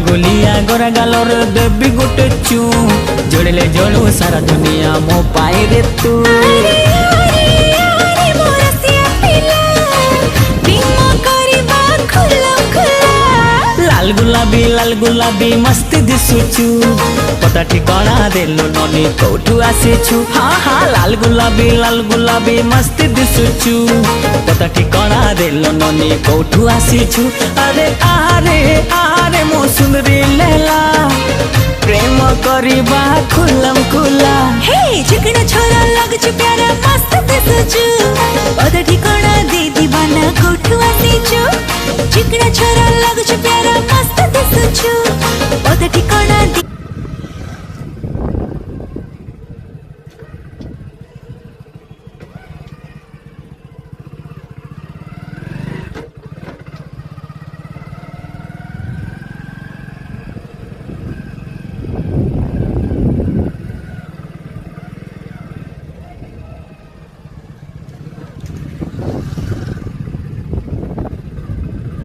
गुलगुलिया गोरा गालर देवी गोटे चू जोड़ले जोड़ू सारा दुनिया मो पाए रे तू। लाल गुलाबी मस्ती दिसुचु पता ठिकाना देलो ननी कोठू आसीछु। हाँ हाँ लाल गुलाबी मस्ती दिसुचु पता ठिकाना देलो ननी कोठू आसीछु। अरे आरे आरे मो सुंदरी लैला प्रेम करिबा खुलम खुला। हे चिकना छोरा लगछु प्यारा मस्त दिसुचु पता ठिकाना दे दीवाना कोठू आसीछु। चिकना छोरा लगछु प्यारा मस्त दिसुचु पता ठिकाना